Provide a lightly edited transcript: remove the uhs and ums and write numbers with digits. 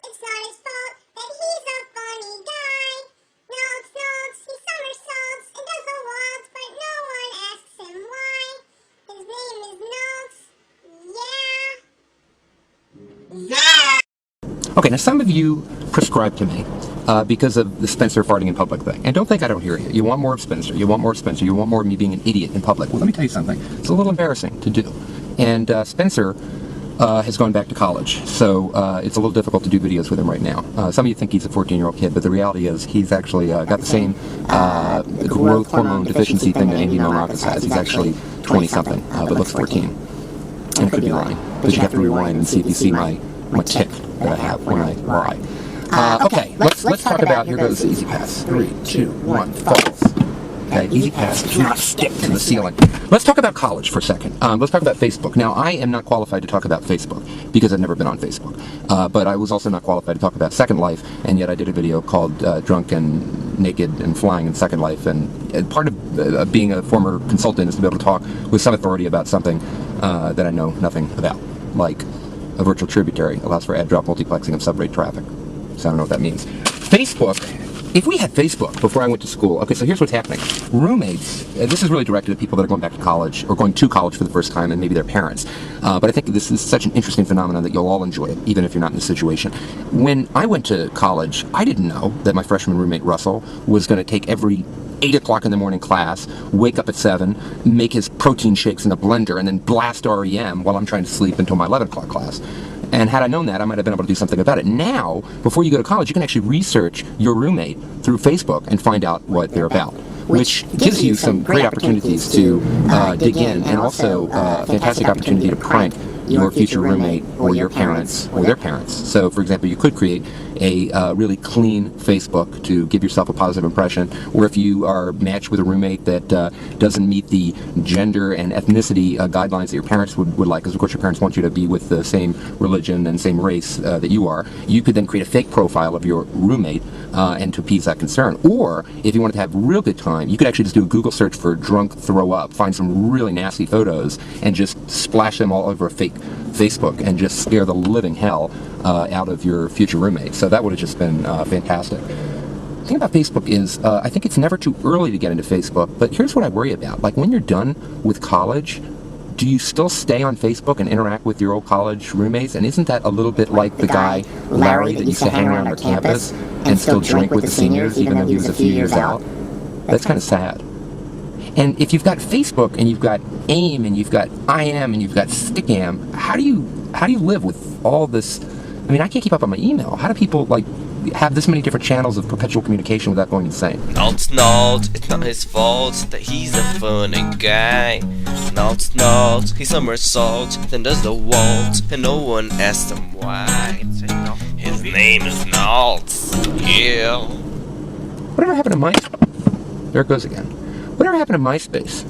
it's not his fault that he's a funny guy. Nalts, nalts, he somersaults and does the waltz, but no one asks him why. His name is Nalts. Yeah. Okay, now some of you prescribe to me because of the Spencer farting in public thing. And don't think I don't hear you. You want more of Spencer. You want more of Spencer. You want more of me being an idiot in public. Well, let me tell you something. It's a little embarrassing to do. And Spencer has gone back to college, so it's a little difficult to do videos with him right now. Some of you think he's a 14-year-old kid, but the reality is he's actually got the same growth hormone deficiency thing that Andy Milonakis has. He's actually 20-something, but looks 14. And I could be lying, but you have to rewind and see if you see my tick that I have when I lie. Okay, let's talk about, here goes the Easy Pass. 3, 2, 1, false. Okay, Easy Pass does not stick to the ceiling. Let's talk about college for a second. Let's talk about Facebook. Now, I am not qualified to talk about Facebook because I've never been on Facebook. But I was also not qualified to talk about Second Life, and yet I did a video called Drunk and Naked and Flying in Second Life. And part of being a former consultant is to be able to talk with some authority about something that I know nothing about, like a virtual tributary allows for add-drop multiplexing of subrate traffic. So I don't know what that means. Facebook, if we had Facebook before I went to school, okay, so here's what's happening. Roommates, this is really directed at people that are going back to college or going to college for the first time and maybe their parents. But I think this is such an interesting phenomenon that you'll all enjoy it, even if you're not in this situation. When I went to college, I didn't know that my freshman roommate, Russell, was going to take every 8 o'clock in the morning class, wake up at 7, make his protein shakes in a blender, and then blast REM while I'm trying to sleep until my 11 o'clock class. And had I known that, I might have been able to do something about it. Now, before you go to college, you can actually research your roommate through Facebook and find out what they're about, which gives you some great opportunities to dig in, and also a fantastic opportunity to prank your future roommate or your parents or their parents. So, for example, you could create a really clean Facebook to give yourself a positive impression, or if you are matched with a roommate that doesn't meet the gender and ethnicity guidelines that your parents would like, because of course your parents want you to be with the same religion and same race that you are, you could then create a fake profile of your roommate and to appease that concern. Or if you wanted to have a real good time, you could actually just do a Google search for drunk throw up, find some really nasty photos, and just splash them all over a fake Facebook and just scare the living hell out of your future roommate. So that would have just been fantastic. The thing about Facebook is I think it's never too early to get into Facebook, but here's what I worry about. Like, when you're done with college, do you still stay on Facebook and interact with your old college roommates? And isn't that a little bit like the guy, Larry, that used to hang around our campus and still drink with the seniors even though he was a few years out? That's kind of sad. And if you've got Facebook and you've got AIM and you've got IM and you've got Stickam, how do you live with all this? I mean, I can't keep up on my email. How do people have this many different channels of perpetual communication without going insane? Nalts, nalts, it's not his fault that he's a funny guy. Nalts, nalts, he somersaults, then does the waltz, and no one asks him why. His name is Nalts. Yeah. Whatever happened to MySpace? There it goes again. Whatever happened to MySpace?